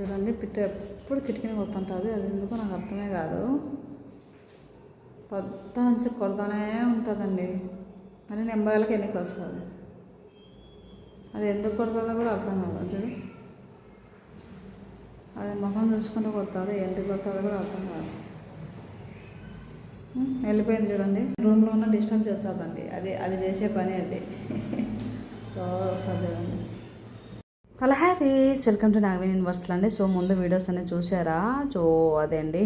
చూడండి పిట్ట ఎప్పుడు కిటికీని కొడుతుంటుంది, అది ఎందుకో నాకు అర్థమే కాదు. పొద్దు నుంచి కొడతానే ఉంటుందండి. మళ్ళీ నెంబర్లకి ఎన్నికి వస్తుంది, అది ఎందుకు కొడుతుందో కూడా అర్థం కాదు. చూడు, అది ముఖం చూసుకుంటూ కొడుతుంది, ఎందుకు కొడుతుందో కూడా అర్థం కాదు. వెళ్ళిపోయింది చూడండి. రూమ్లో ఉన్న డిస్టర్బ్ చేస్తుందండి, అది చేసే పని అది. వస్తుంది చూడండి. హలో హ్యాపీస్, వెల్కమ్ టు నాగవేణి యూనివర్సల్ అండి. సో ముందు వీడియోస్ అన్నీ చూసారా? సో అదే అండి,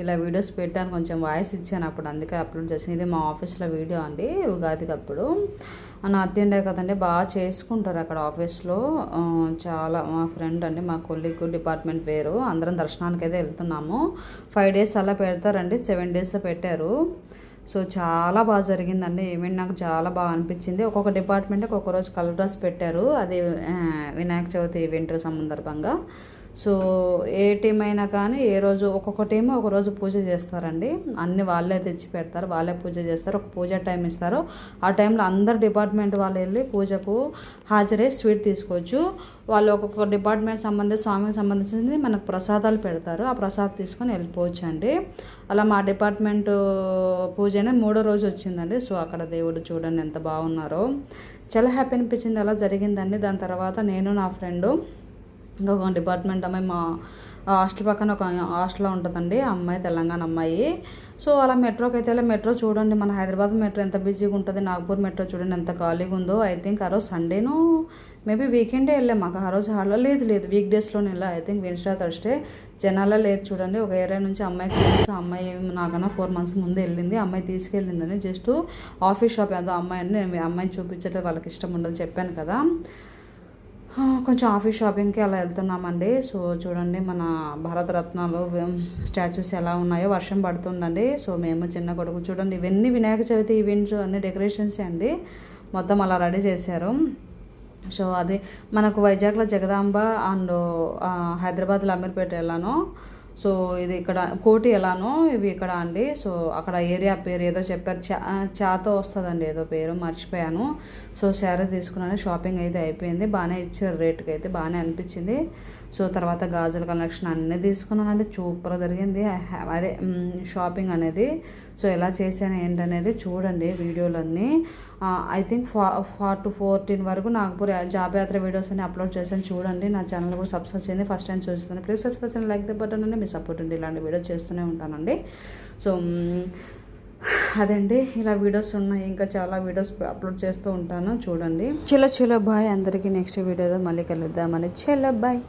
ఇలా వీడియోస్ పెట్టాను, కొంచెం వాయిస్ ఇచ్చాను అప్పుడు, అందుకే అప్లోడ్ చేసాను. ఇది మా ఆఫీస్లో వీడియో అండి, ఉగాదికి అప్పుడు. నార్త్ ఇండియా కదండి, బాగా చేసుకుంటారు అక్కడ ఆఫీస్లో. చాలా మా ఫ్రెండ్ అండి, మా కొలీగ్, డిపార్ట్మెంట్ వేరు, అందరం దర్శనానికి అయితే వెళ్తున్నాము. 5 days అలా పెడతారండి, 7 days పెట్టారు. సో చాలా బాగా జరిగిందండి ఈవెంట్, నాకు చాలా బాగా అనిపించింది. ఒక్కొక్క డిపార్ట్మెంట్కి ఒక్కొక్క రోజు కలర్ డ్రెస్ పెట్టారు, అది వినాయక చవితి ఈవెంట్ సందర్భంగా. సో ఏ టీం అయినా కానీ ఏ రోజు ఒక్కొక్క టీం ఒక రోజు పూజ చేస్తారండి, అన్ని వాళ్ళే తెచ్చి పెడతారు, వాళ్ళే పూజ చేస్తారు. ఒక పూజ టైం ఇస్తారు, ఆ టైంలో అందరు డిపార్ట్మెంట్ వాళ్ళు వెళ్ళి పూజకు హాజరై స్వీట్ తీసుకోవచ్చు. వాళ్ళు ఒక్కొక్క డిపార్ట్మెంట్ సంబంధించి స్వామికి సంబంధించింది మనకు ప్రసాదాలు పెడతారు, ఆ ప్రసాదం తీసుకొని వెళ్ళిపోవచ్చు అండి. అలా మా డిపార్ట్మెంట్ పూజనే 3వ రోజు వచ్చిందండి. సో అక్కడ దేవుడు చూడండి ఎంత బాగున్నారో, చాలా హ్యాపీ అనిపించింది. అలా జరిగిందండి. దాని తర్వాత నేను నా ఫ్రెండు ఇంకొక డిపార్ట్మెంట్ అమ్మాయి, మా హాస్టల్ పక్కన ఒక హాస్టల్లో ఉంటుందండి, ఆ అమ్మాయి తెలంగాణ అమ్మాయి. సో అలా మెట్రోకి అయితే వెళ్ళి, మెట్రో చూడండి మన హైదరాబాద్ మెట్రో ఎంత బిజీగా ఉంటుంది, నాగపూర్ మెట్రో చూడండి ఎంత ఖాళీగా ఉందో. ఐ థింక్ ఆ రోజు సండేనో మేబీ వీకెండే వెళ్ళాం, మాకు ఆ రోజు హాల్లో లేదు వీక్ డేస్లోనే వెళ్ళా. ఐ థింక్ వెన్స్డే థర్స్డే జనాల్లో లేదు చూడండి. ఒక ఏరియా నుంచి అమ్మాయికి తెలుసు, అమ్మాయి నాకన్నా 4 months ముందు వెళ్ళింది, అమ్మాయి తీసుకెళ్ళిందని. జస్ట్ ఆఫీస్ షాప్ ఏదో అమ్మాయిని, నేను అమ్మాయిని చూపించట్లేదు, వాళ్ళకి ఇష్టం ఉండదు చెప్పాను కదా. కొంచెం ఆఫీస్ షాపింగ్కి అలా వెళ్తున్నామండి. సో చూడండి మన భారతరత్నాలు స్టాచ్యూస్ ఎలా ఉన్నాయో, వర్షం పడుతుందండి. సో మేము చిన్న కొడుకు చూడండి, ఇవన్నీ వినాయక చవితి ఈవెంట్స్ అన్ని డెకరేషన్స్ అండి, మొత్తం అలా రెడీ చేశారు. సో అది మనకు వైజాగ్లో జగదాంబ అండ్ హైదరాబాద్లో అమీర్పేట వెళ్ళాను. సో ఇది ఇక్కడ కోటి ఎలానో, ఇవి ఇక్కడ అండి. సో అక్కడ ఏరియా పేరు ఏదో చెప్పారు, చాతో వస్తుందండి, ఏదో పేరు మర్చిపోయాను. సో శారీ తీసుకున్నాను, షాపింగ్ అయితే అయిపోయింది, బాగానే ఇచ్చారు, రేటుకి అయితే బాగానే అనిపించింది. సో తర్వాత గాజుల కలెక్షన్ అన్నీ తీసుకున్నానండి, సూపర్గా జరిగింది అదే షాపింగ్ అనేది. సో ఎలా చేశాను ఏంటనేది చూడండి వీడియోలన్నీ. ఐ థింక్ 4 to 14 వరకు నాగపూర్ జాబ్ యాత్ర వీడియోస్ అన్ని అప్లోడ్ చేశాను, చూడండి. నా ఛానల్ కూడా సబ్స్క్రైబ్ చేయండి, ఫస్ట్ టైం చూస్తాను ప్లీజ్ సబ్స్క్రైబ్ చేయండి, లైక్ ద బటన్ అండి, మీ సపోర్ట్ అండి, ఇలాంటి వీడియోస్ చేస్తూనే ఉంటానండి. సో అదండి, ఇలా వీడియోస్ ఉన్నాయి, ఇంకా చాలా వీడియోస్ అప్లోడ్ చేస్తూ ఉంటాను చూడండి. చలో బాయ్ అందరికీ, నెక్స్ట్ వీడియోలో మళ్ళీ కలుద్దామని. చలో బాయ్.